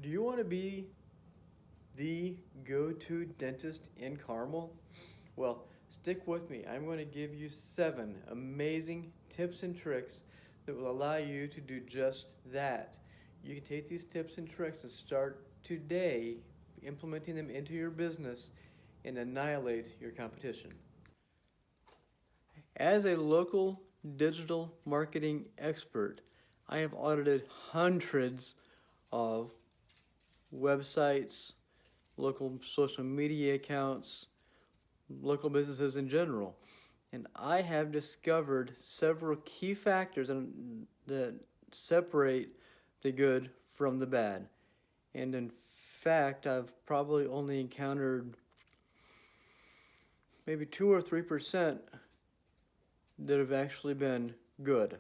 Do you want to be the go-to dentist in Carmel? Well, stick with me. I'm going to give you 7 amazing tips and tricks that will allow you to do just that. You can take these tips and tricks and start today implementing them into your business and annihilate your competition. As a local digital marketing expert, I have audited hundreds of websites, local social media accounts, local businesses in general. And I have discovered several key factors that separate the good from the bad. And in fact, I've probably only encountered maybe 2 or 3% that have actually been good.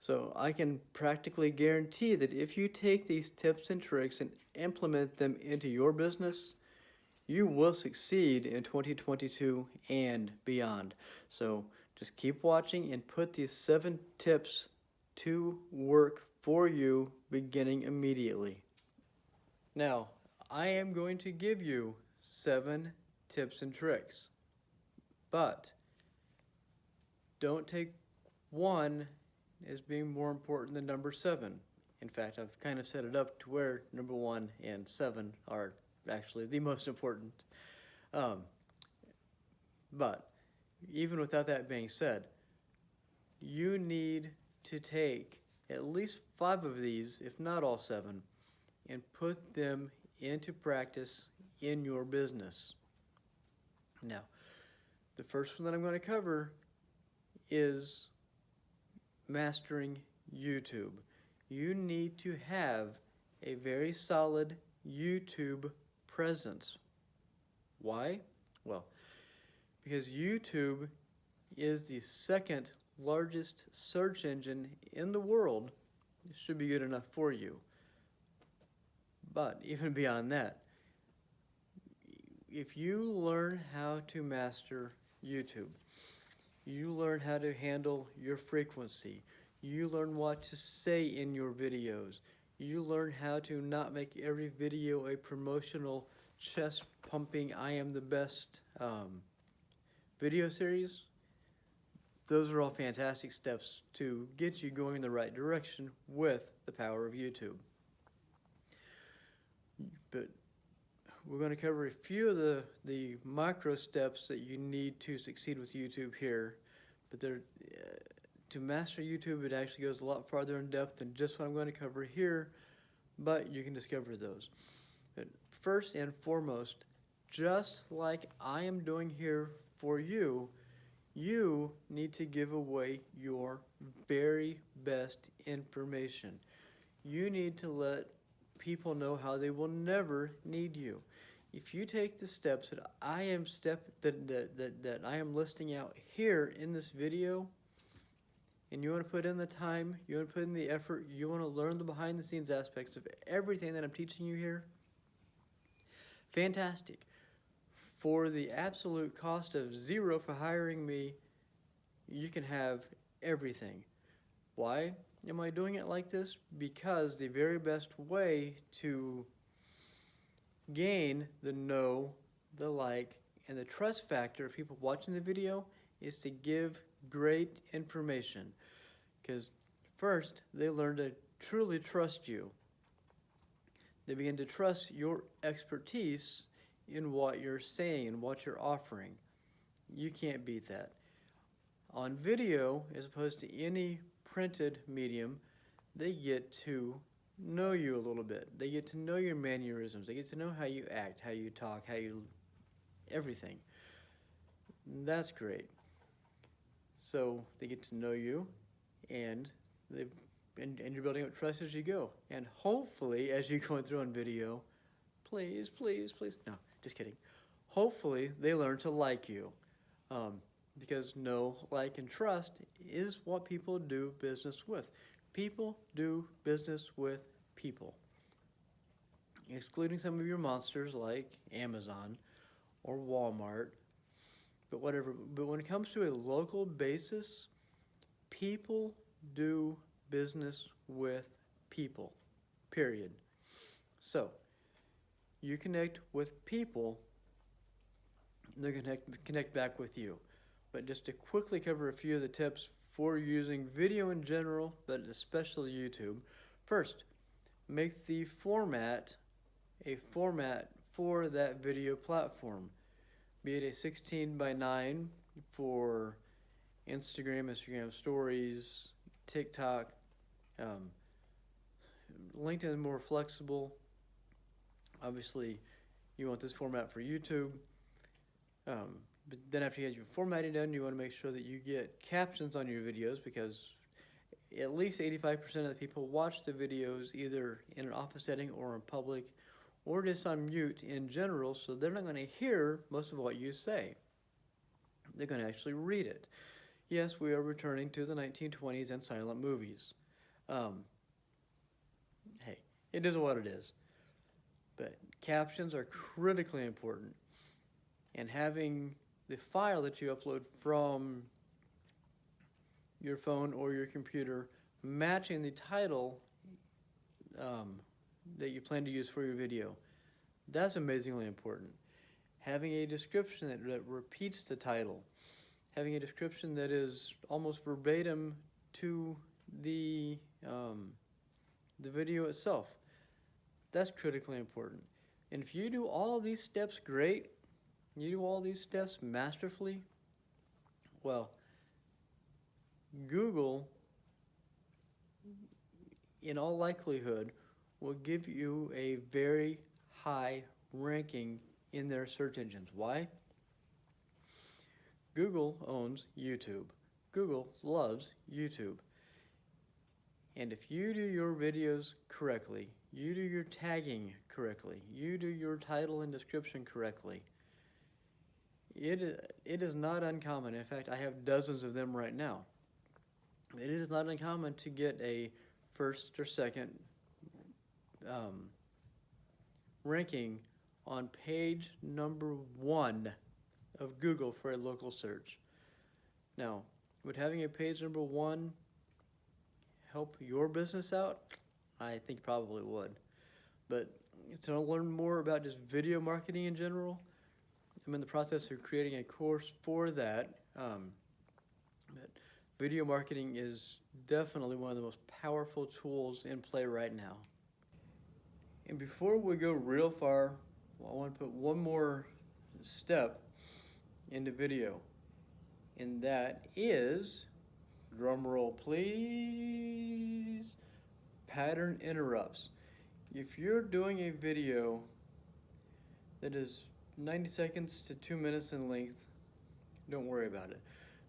So I can practically guarantee that if you take these tips and tricks and implement them into your business, you will succeed in 2022 and beyond. So just keep watching and put these 7 tips to work for you beginning immediately. Now, I am going to give you 7 tips and tricks, but don't take one as being more important than number 7. In fact, I've kind of set it up to where number 1 and 7 are actually the most important. But even without that being said, you need to take at least 5 of these, if not all 7, and put them into practice in your business. Now, the first one that I'm going to cover is mastering YouTube. You need to have a very solid YouTube presence. Why? Well, because YouTube is the second largest search engine in the world. It should be good enough for you. But even beyond that, if you learn how to master YouTube, you learn how to handle your frequency, you learn what to say in your videos, you learn how to not make every video a promotional chest pumping I am the best video series. Those are all fantastic steps to get you going in the right direction with the power of YouTube. But we're going to cover a few of the micro steps that you need to succeed with YouTube here. But to master YouTube, it actually goes a lot farther in depth than just what I'm going to cover here, but you can discover those. But first and foremost, just like I am doing here for you, you need to give away your very best information. You need to let people know how they will never need you. If you take the steps that I am listing out here in this video, and you want to put in the time, you want to put in the effort, you want to learn the behind the scenes aspects of everything that I'm teaching you here, fantastic. For the absolute cost of 0 for hiring me, you can have everything. Why am I doing it like this? Because the very best way to gain the know, the like, and the trust factor of people watching the video is to give great information. Because first, they learn to truly trust you. They begin to trust your expertise in what you're saying and what you're offering. You can't beat that. On video, as opposed to any printed medium, they get to know you a little bit. They get to know your mannerisms. They get to know how you act, how you talk, everything. That's great. So they get to know you, and you're building up trust as you go. And hopefully, as you're going through on video, please, no, just kidding. Hopefully, they learn to like you. Because know, like, and trust is what people do business with. People do business with people. Excluding some of your monsters like Amazon or Walmart, but whatever. But when it comes to a local basis, people do business with people. period. So, you connect with people, they connect back with you. But just to quickly cover a few of the tips for using video in general, but especially YouTube. First, make the format a format for that video platform. Be it a 16 by 9 for Instagram stories, TikTok. LinkedIn is more flexible. Obviously, you want this format for YouTube. But then after you have your formatting done, you want to make sure that you get captions on your videos, because at least 85% of the people watch the videos either in an office setting or in public or just on mute in general, so they're not going to hear most of what you say. They're going to actually read it. Yes, we are returning to the 1920s and silent movies. Hey, it is what it is. But captions are critically important. And having the file that you upload from your phone or your computer matching the title that you plan to use for your video, that's amazingly important. Having a description that repeats the title, having a description that is almost verbatim to the video itself, that's critically important. And if you do all of these steps great, you do all these steps masterfully, well, Google, in all likelihood, will give you a very high ranking in their search engines. Why? Google owns YouTube. Google loves YouTube. And if you do your videos correctly, you do your tagging correctly, you do your title and description correctly, it is not uncommon. In fact, I have dozens of them right now. It is not uncommon to get a first or second ranking on page number 1 of Google for a local search. Now, would having a page number 1 help your business out? I think probably would. But to learn more about just video marketing in general, I'm in the process of creating a course for that. But video marketing is definitely one of the most powerful tools in play right now. And before we go real far, I want to put one more step into video, and that is, drum roll please, pattern interrupts. If you're doing a video that is 90 seconds to 2 minutes in length, don't worry about it.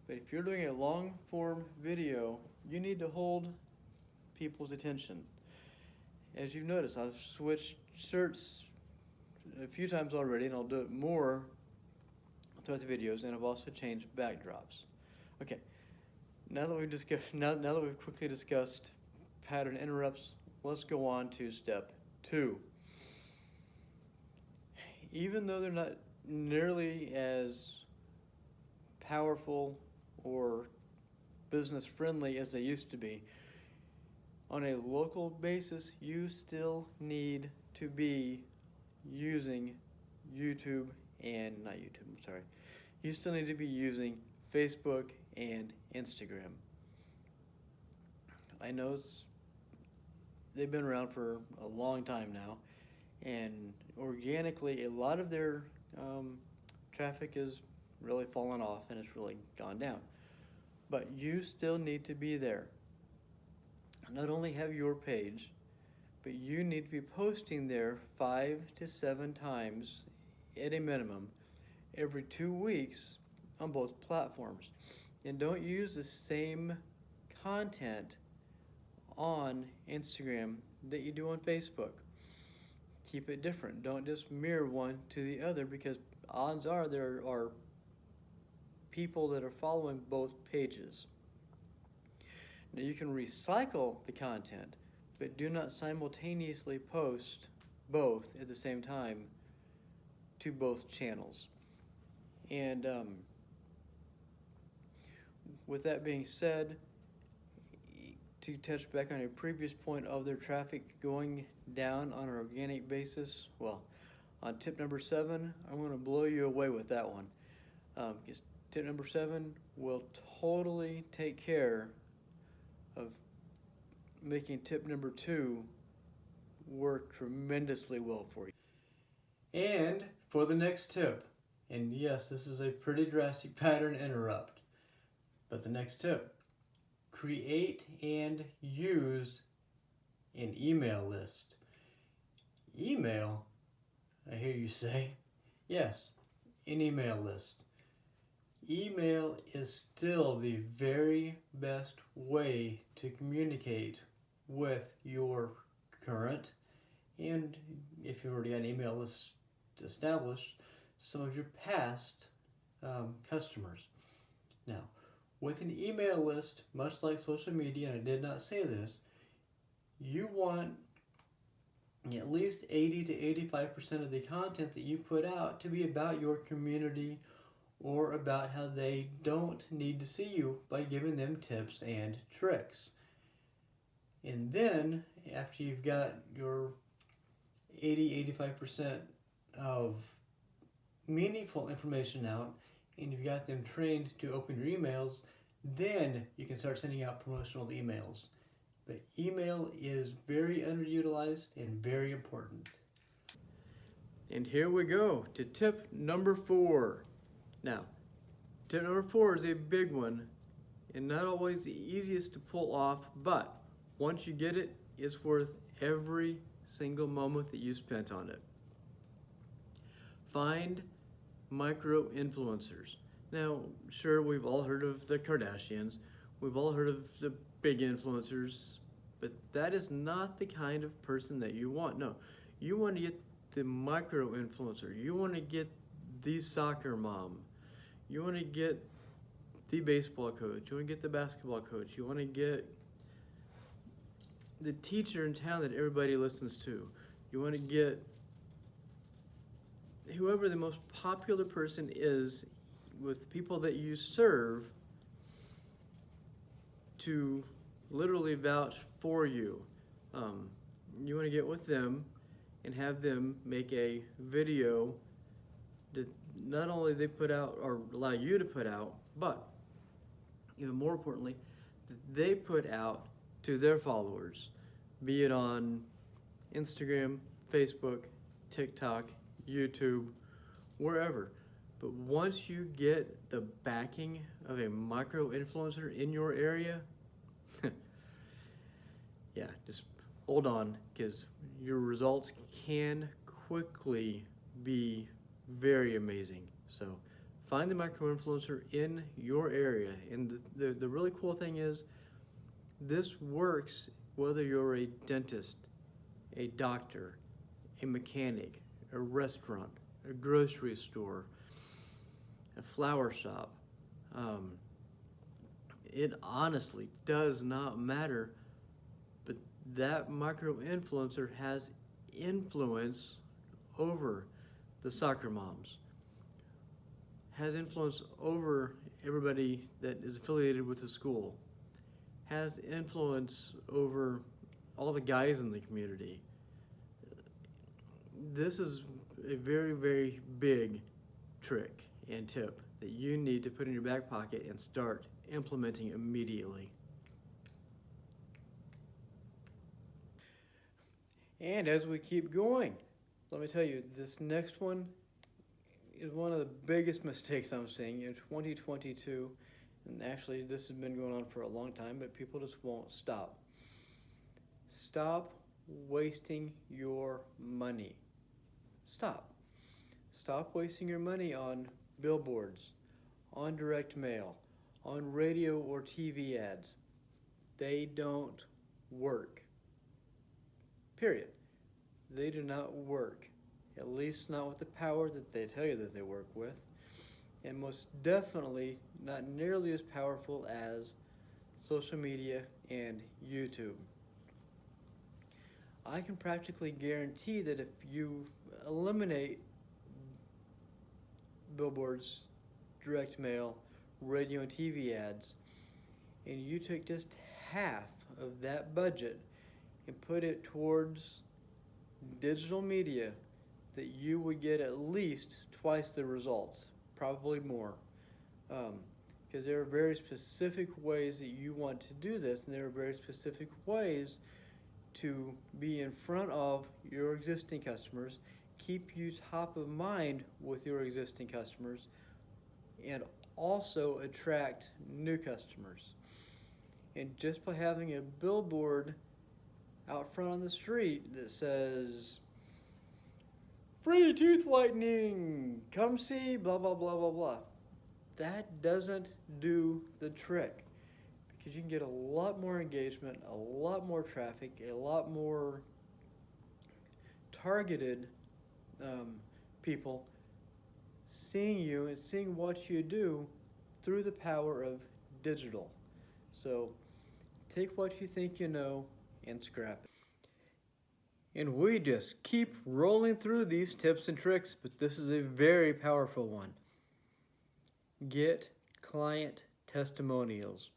But if you're doing a long form video, you need to hold people's attention. As you've noticed, I've switched shirts a few times already, and I'll do it more throughout the videos, and I've also changed backdrops. Okay, now that we've quickly discussed pattern interrupts, let's go on to step 2. Even though they're not nearly as powerful or business friendly as they used to be, on a local basis, you still need to be using YouTube and not YouTube, I'm sorry. You still need to be using Facebook and Instagram. I know they've been around for a long time now, and organically, a lot of their traffic is really fallen off and it's really gone down. But you still need to be there. Not only have your page, but you need to be posting there 5 to 7 times at a minimum every 2 weeks on both platforms. And don't use the same content on Instagram that you do on Facebook. Keep it different. Don't just mirror one to the other, because odds are there are people that are following both pages. Now, you can recycle the content, but do not simultaneously post both at the same time to both channels. And with that being said, to touch back on a previous point of their traffic going down on an organic basis, well, on tip number 7, I'm going to blow you away with that one. Because tip number 7 will totally take care of making tip number 2 work tremendously well for you. And for the next tip, and yes, this is a pretty drastic pattern interrupt, but the next tip, create and use an email list. Email, I hear you say. Yes, an email list. Email is still the very best way to communicate with your current, and if you already had an email list established, some of your past customers. Now, with an email list, much like social media, and I did not say this, you want at least 80 to 85% of the content that you put out to be about your community or about how they don't need to see you by giving them tips and tricks. And then, after you've got your 80-85% of meaningful information out, and you've got them trained to open your emails, then you can start sending out promotional emails. But email is very underutilized and very important. And here we go to tip number 4. Now, tip number 4 is a big one and not always the easiest to pull off, but once you get it, it's worth every single moment that you spent on it. Find micro-influencers. Now, sure, we've all heard of the Kardashians, we've all heard of the big influencers, but that is not the kind of person that you want. No, you want to get the micro-influencer. You want to get the soccer mom. You want to get the baseball coach. You want to get the basketball coach. You want to get the teacher in town that everybody listens to. You want to get whoever the most popular person is with people that you serve to literally vouch for you. You want to get with them and have them make a video that not only they put out or allow you to put out, but even more importantly, that they put out to their followers, be it on Instagram, Facebook, TikTok, YouTube, wherever. But once you get the backing of a micro-influencer in your area, yeah, just hold on, because your results can quickly be very amazing. So find the micro-influencer in your area. And the really cool thing is, this works whether you're a dentist, a doctor, a mechanic, a restaurant, a grocery store, a flower shop. It honestly does not matter, but that micro-influencer has influence over the soccer moms, has influence over everybody that is affiliated with the school, has influence over all the guys in the community. This is a very, very big trick and tip that you need to put in your back pocket and start implementing immediately. And as we keep going, let me tell you, this next one is one of the biggest mistakes I'm seeing in 2022. And actually, this has been going on for a long time, but people just won't stop. Stop wasting your money. Stop. Stop wasting your money on billboards, on direct mail, on radio or TV ads. They don't work. Period. They do not work. At least not with the power that they tell you that they work with. And most definitely not nearly as powerful as social media and YouTube. I can practically guarantee that if you eliminate billboards, direct mail, radio and TV ads, and you took just half of that budget and put it towards digital media, that you would get at least twice the results, probably more. Because there are very specific ways that you want to do this, and there are very specific ways to be in front of your existing customers, keep you top of mind with your existing customers, and also attract new customers. And just by having a billboard out front on the street that says, free tooth whitening, come see, blah, blah, blah, blah, blah, that doesn't do the trick, because you can get a lot more engagement, a lot more traffic, a lot more targeted people seeing you and seeing what you do through the power of digital. So take what you think you know and scrap it. And we just keep rolling through these tips and tricks, but this is a very powerful one. Get client testimonials.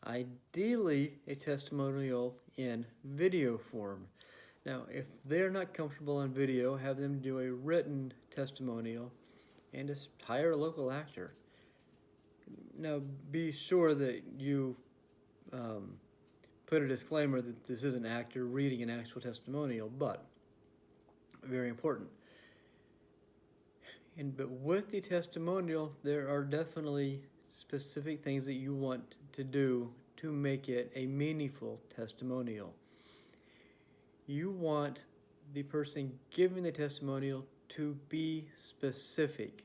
Ideally, a testimonial in video form. Now, if they're not comfortable on video, have them do a written testimonial and just hire a local actor. Now, be sure that you put a disclaimer that this is an actor reading an actual testimonial, but very important. But with the testimonial, there are definitely specific things that you want to do to make it a meaningful testimonial. You want the person giving the testimonial to be specific.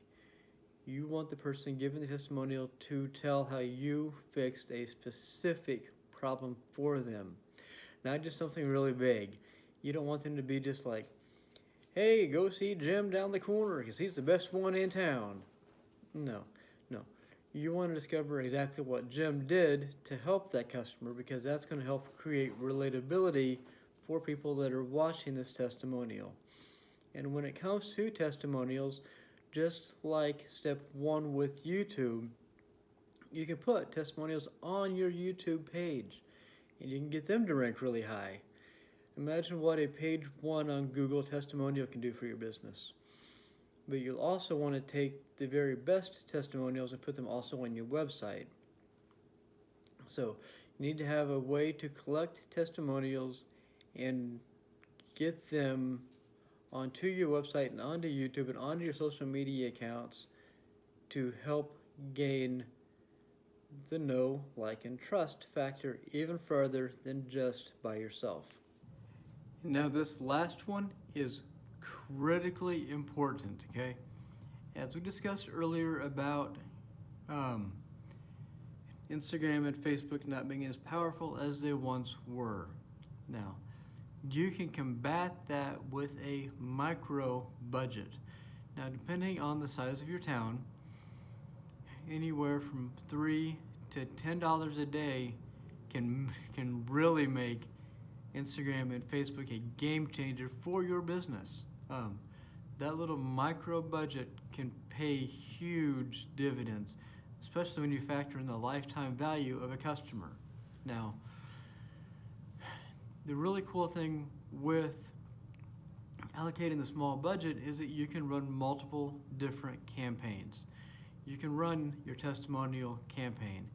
You want the person giving the testimonial to tell how you fixed a specific problem for them, not just something really vague. You don't want them to be just like, hey, go see Jim down the corner because he's the best one in town. No. You want to discover exactly what Jim did to help that customer, because that's going to help create relatability for people that are watching this testimonial. And when it comes to testimonials, just like step 1 with YouTube, you can put testimonials on your YouTube page and you can get them to rank really high. Imagine what a page 1 on Google testimonial can do for your business. But you'll also want to take the very best testimonials and put them also on your website. So you need to have a way to collect testimonials and get them onto your website and onto YouTube and onto your social media accounts to help gain the know, like, and trust factor even further than just by yourself. Now, this last one is critically important, okay? As we discussed earlier about Instagram and Facebook not being as powerful as they once were. Now, you can combat that with a micro budget. Now, depending on the size of your town, anywhere from $3 to $10 a day can really make Instagram and Facebook a game changer for your business. That little micro budget can pay huge dividends, especially when you factor in the lifetime value of a customer. Now, the really cool thing with allocating the small budget is that you can run multiple different campaigns. You can run your testimonial campaign.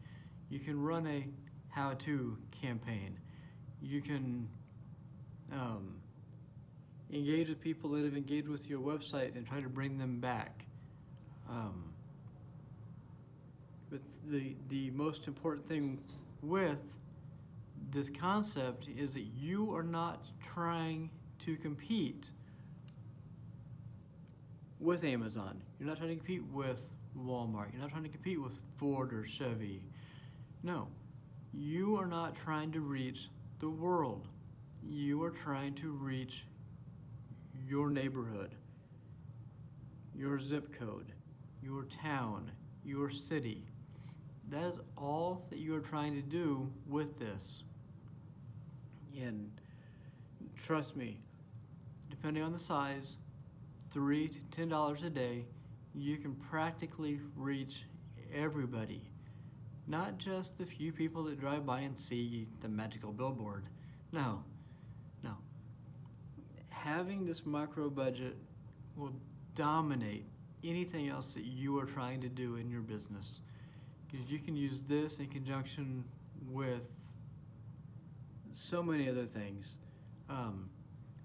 You can run a how-to campaign. You can engage with people that have engaged with your website and try to bring them back. But the most important thing with this concept is that you are not trying to compete with Amazon. You're not trying to compete with Walmart. You're not trying to compete with Ford or Chevy. No, you are not trying to reach the world. You are trying to reach your neighborhood, your zip code, your town, your city. That is all that you are trying to do with this. And trust me, depending on the size, $3 to $10 a day, you can practically reach everybody. Not just the few people that drive by and see the magical billboard. No, no. Having this micro budget will dominate anything else that you are trying to do in your business. Because you can use this in conjunction with so many other things. Like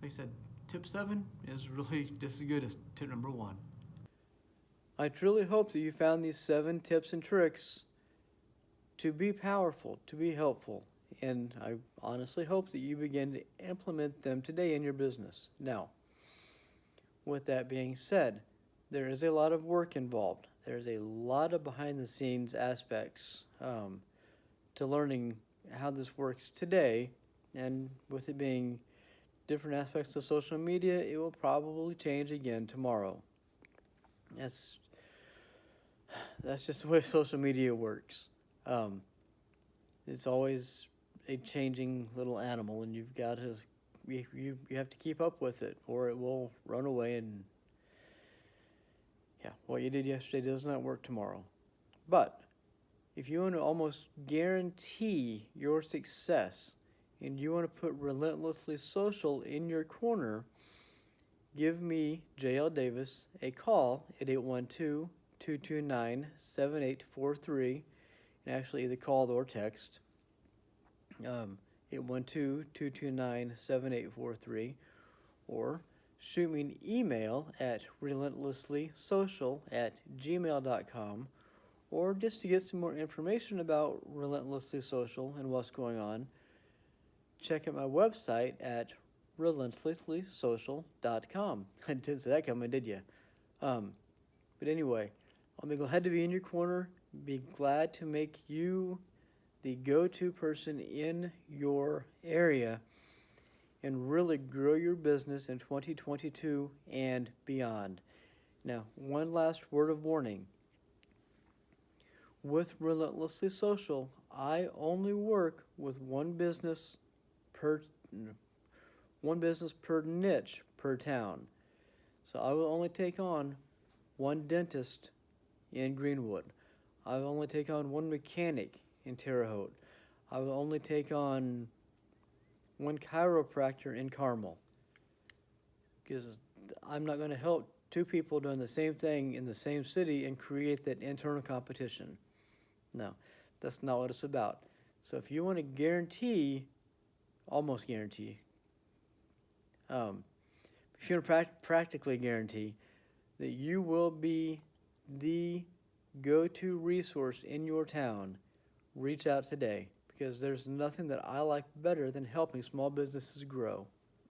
I said, tip 7 is really just as good as tip number 1. I truly hope that you found these 7 tips and tricks to be powerful, to be helpful, and I honestly hope that you begin to implement them today in your business. Now, with that being said, there is a lot of work involved. There's a lot of behind-the-scenes aspects to learning how this works today, and with it being different aspects of social media, it will probably change again tomorrow. That's just the way social media works. It's always a changing little animal, and you've got to you have to keep up with it, or it will run away. And yeah, what you did yesterday does not work tomorrow. But if you want to almost guarantee your success, and you want to put Relentlessly Social in your corner, give me, J.L. Davis, a call at 812-229-7843, and actually either call or text, 812-229-7843, or shoot me an email at relentlesslysocial@gmail.com, or just to get some more information about Relentlessly Social and what's going on, check out my website at relentlesslysocial.com. I didn't see that coming, did you? But anyway, I'll be glad to be in your corner, be glad to make you the go-to person in your area, and really grow your business in 2022 and beyond. Now, one last word of warning. With Relentlessly Social, I only work with one business per niche per town. So I will only take on one dentist in Greenwood. I will only take on one mechanic in Terre Haute. I will only take on one chiropractor in Carmel. Because I'm not going to help 2 people doing the same thing in the same city and create that internal competition. No, that's not what it's about. So if you want to guarantee, almost guarantee, if you want to practically guarantee that you will be the go-to resource in your town, reach out today, because there's nothing that I like better than helping small businesses grow.